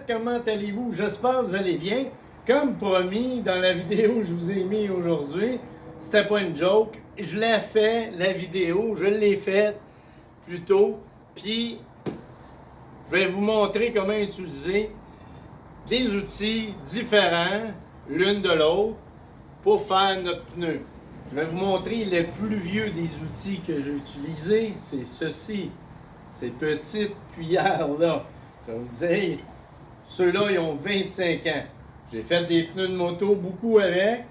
comment allez-vous? J'espère que vous allez bien. Comme promis dans la vidéo que je vous ai mis aujourd'hui, c'était pas une joke. Je l'ai fait, la vidéo, je l'ai faite plus tôt. Puis, je vais vous montrer comment utiliser des outils différents l'une de l'autre pour faire notre pneu. Je vais vous montrer le plus vieux des outils que j'ai utilisés. C'est ceci, ces petites cuillères-là. Je vais vous dire, ceux-là, ils ont 25 ans. J'ai fait des pneus de moto beaucoup avec.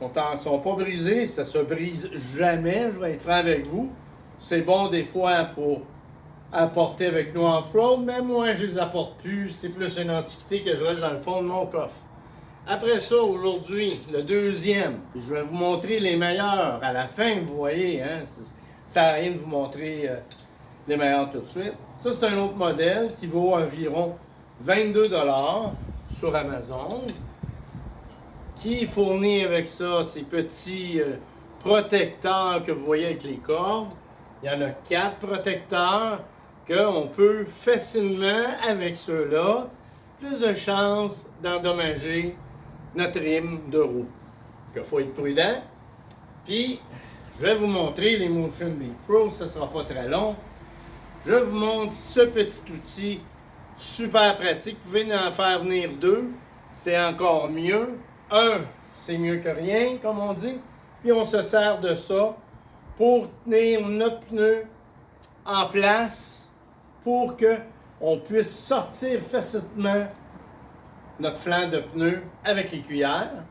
Ils sont pas brisés, ça se brise jamais, je vais être franc avec vous. C'est bon des fois pour apporter avec nous en fraude, mais moi je les apporte plus. C'est plus une antiquité que je reste dans le fond de mon coffre. Après ça, aujourd'hui, le deuxième, je vais vous montrer les meilleurs à la fin, vous voyez, hein? Ça sert à rien de vous montrer les meilleurs tout de suite. Ça, c'est un autre modèle qui vaut environ 22 $ sur Amazon, qui fournit avec ça ces petits protecteurs que vous voyez avec les cordes. Il y en a 4 protecteurs qu'on peut facilement, avec ceux-là, plus de chances d'endommager notre rime de roue. Il faut être prudent. Puis, je vais vous montrer les Motion Beat Pro, ça ne sera pas très long. Je vous montre ce petit outil super pratique. Vous pouvez en faire venir 2, c'est encore mieux. 1, c'est mieux que rien, comme on dit. Puis on se sert de ça pour tenir notre pneu en place pour qu'on puisse sortir facilement notre flanc de pneu avec les cuillères.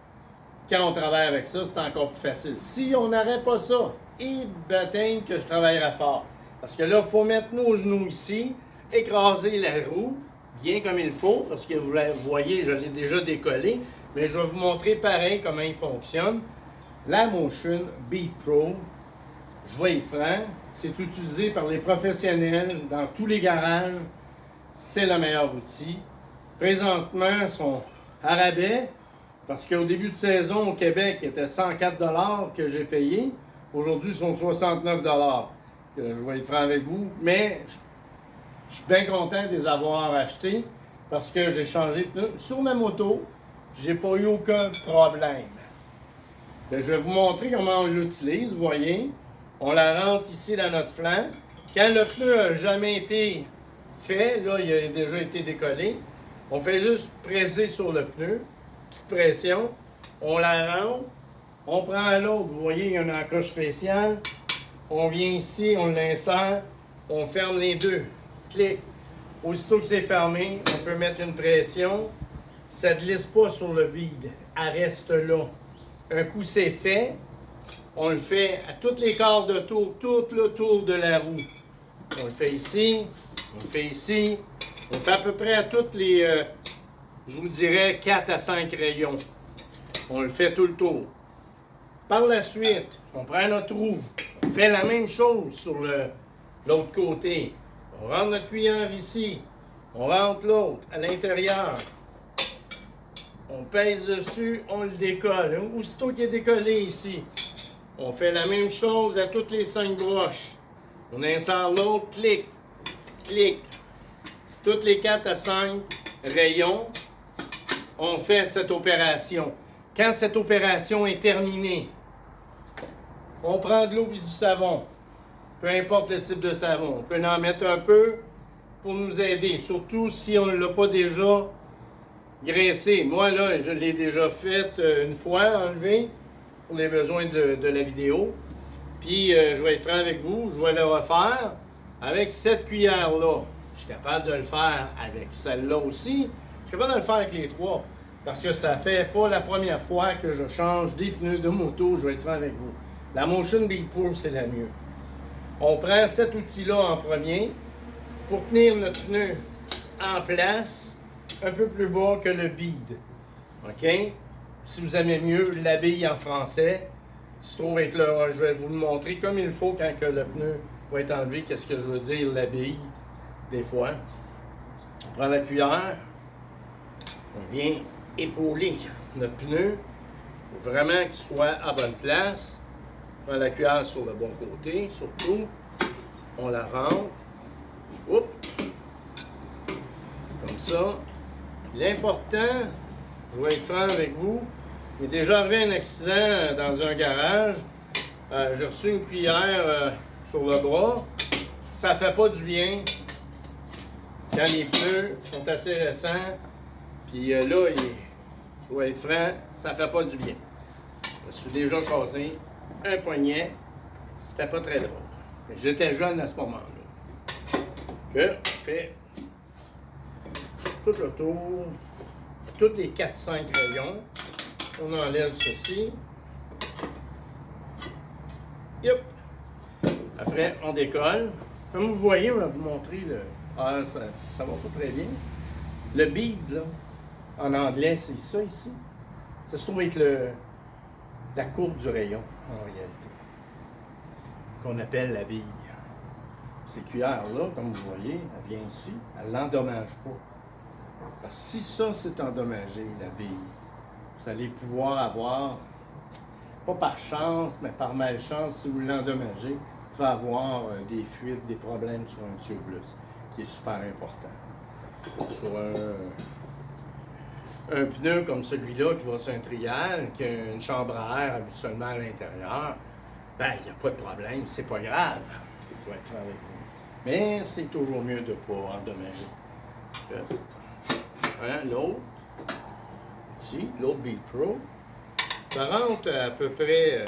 Quand on travaille avec ça, c'est encore plus facile. Si on n'aurait pas ça, et baptême que je travaillerais fort. Parce que là, il faut mettre nos genoux ici, écraser la roue, bien comme il faut, parce que vous voyez, je l'ai déjà décollé, mais je vais vous montrer pareil comment il fonctionne. La Motion Beat Pro, je vais être franc, c'est utilisé par les professionnels dans tous les garages. C'est le meilleur outil. Présentement, ils sont à rabais, parce qu'au début de saison au Québec, il était 104 $ que j'ai payé. Aujourd'hui, ils sont 69 $. Je vais être franc avec vous, mais je suis bien content de les avoir achetés parce que j'ai changé de pneu. Sur ma moto, j'ai pas eu aucun problème. Je vais vous montrer comment on l'utilise, vous voyez. On la rentre ici dans notre flanc. Quand le pneu n'a jamais été fait, là, il a déjà été décollé, on fait juste presser sur le pneu, petite pression, on la rentre, on prend l'autre, vous voyez, il y a une encoche spéciale, on vient ici, on l'insère, on ferme les deux, clic. Aussitôt que c'est fermé, on peut mettre une pression, ça ne glisse pas sur le vide, elle reste là. Un coup c'est fait, on le fait à tous les quarts de tour, tout le tour de la roue. On le fait ici, on le fait ici, on le fait à peu près à toutes les, je vous dirais, 4 à 5 rayons. On le fait tout le tour. Par la suite, on prend notre roue, on fait la même chose sur l'autre côté. On rentre notre cuillère ici, on rentre l'autre à l'intérieur. On pèse dessus, on le décolle. Aussitôt qu'il est décollé ici, on fait la même chose à toutes les 5 broches. On insère l'autre, clic, clic. Toutes les 4 à 5 rayons, on fait cette opération. Quand cette opération est terminée, on prend de l'eau et du savon. Peu importe le type de savon. On peut en mettre un peu pour nous aider. Surtout si on ne l'a pas déjà graissé. Moi, là, je l'ai déjà fait une fois, enlevé, pour les besoins de la vidéo. Puis, je vais être franc avec vous, je vais le refaire avec cette cuillère-là. Je suis capable de le faire avec celle-là aussi. Je suis capable de le faire avec les 3. Parce que ça fait pas la première fois que je change des pneus de moto, je vais être franc avec vous. La Motion Beat Pro, c'est la mieux. On prend cet outil-là en premier pour tenir notre pneu en place, un peu plus bas que le bead. OK? Si vous aimez mieux, la bille en français, se trouve être là. Je vais vous le montrer comme il faut quand que le pneu va être enlevé. Qu'est-ce que je veux dire, la bille, des fois. On prend la cuillère, on vient épauler notre pneu pour vraiment qu'il soit à bonne place. On prend la cuillère sur le bon côté, surtout. On la rentre. Oups. Comme ça. L'important, je vais être franc avec vous, j'ai déjà arrivé un accident dans un garage. J'ai reçu une cuillère sur le bras. Ça fait pas du bien quand les pneus sont assez récents. Puis là, je vais être franc, ça fait pas du bien. Je me suis déjà cassé un poignet. C'était pas très drôle. J'étais jeune à ce moment-là. Que je fais tout le tour, tous les 4-5 rayons. On enlève ceci. Yep. Après, on décolle. Comme vous voyez, on va vous montrer le. Ah, ça va pas très bien. Le bead, là, en anglais, c'est ça ici. Ça se trouve être la courbe du rayon, en réalité, qu'on appelle la bille. Ces cuillères-là, comme vous voyez, elle vient ici, elle ne l'endommage pas. Parce que si ça, c'est endommagé, la bille, vous allez pouvoir avoir, pas par chance, mais par malchance, si vous l'endommagez, vous pouvez avoir des fuites, des problèmes sur un tubeless, qui est super important. Sur un pneu comme celui-là qui va sur un trial, qui a une chambre à air habituellement à l'intérieur, ben, il n'y a pas de problème, c'est pas grave. Je vais être franc avec vous. Mais c'est toujours mieux de ne pas endommager. L'autre, ici, l'autre Bead Pro, ça rentre à peu près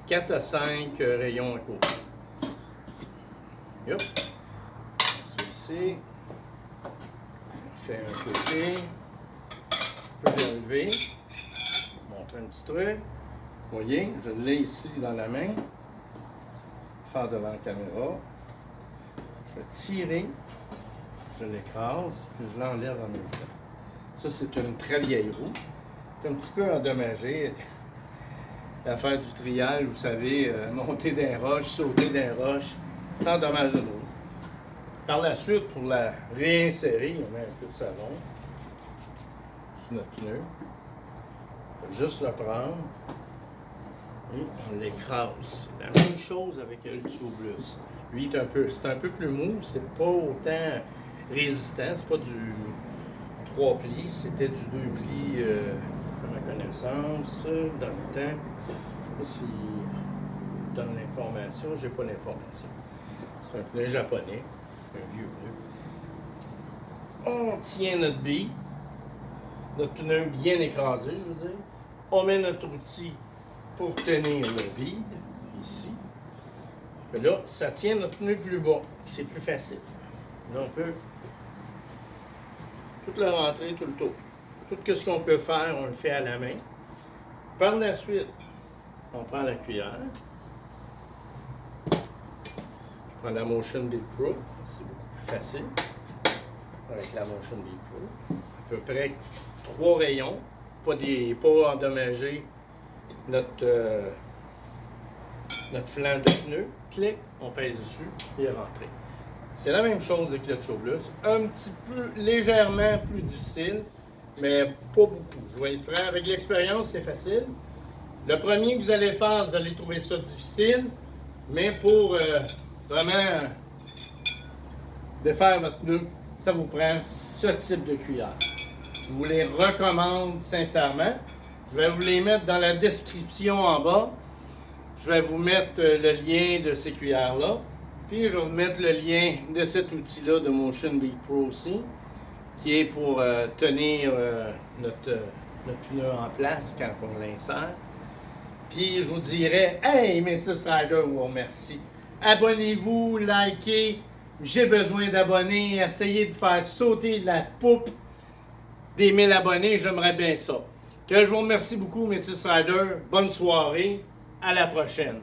4 à 5 rayons à côté. Yep. Celui-ci, on fait un côté, je peux l'enlever, montrer un petit truc. Vous voyez, je l'ai ici dans la main, faire devant la caméra. Je vais tirer, je l'écrase, puis je l'enlève en même temps. Ça, c'est une très vieille roue. C'est un petit peu endommagée. L'affaire du trial, vous savez, monter des roches, sauter des roches, ça endommage une roue. Par la suite, pour la réinsérer, on met un peu de savon sur notre pneu. Il faut juste le prendre et on l'écrase. La même chose avec le tubeless. Lui, c'est un peu plus mou, c'est pas autant résistant, c'est pas du 3 plis, c'était du 2 plis à ma connaissance, dans le temps. Je sais pas s'il donne l'information, j'ai pas l'information. C'est un pneu japonais, un vieux pneu. On tient notre bille, notre pneu bien écrasé, je veux dire. On met notre outil pour tenir le vide, ici. Et là, ça tient notre pneu plus bas, c'est plus facile. Là, on peut tout le rentrer tout le tour. Tout ce qu'on peut faire, on le fait à la main. Par la suite, on prend la cuillère. Je prends la Motion Bead Pro, c'est beaucoup plus facile. Avec la Motion Bead Pro. À peu près 3 rayons, pas endommager notre flanc de pneu. Clic, on pèse dessus et rentré. C'est la même chose avec le tubeless. Un petit peu, légèrement plus difficile, mais pas beaucoup. Je vais être franc, avec l'expérience, c'est facile. Le premier que vous allez faire, vous allez trouver ça difficile, mais pour vraiment défaire votre pneu, ça vous prend ce type de cuillère. Je vous les recommande sincèrement. Je vais vous les mettre dans la description en bas. Je vais vous mettre le lien de ces cuillères-là. Puis je vais vous mettre le lien de cet outil-là de Motion Bead Pro aussi, qui est pour tenir notre pneu en place quand on l'insère. Puis je vous dirais, hey, Métis Rider vous remercie. Abonnez-vous, likez. J'ai besoin d'abonnés. Essayez de faire sauter la poupe des 1000 abonnés. J'aimerais bien ça. Que je vous remercie beaucoup, Métis Rider. Bonne soirée. À la prochaine.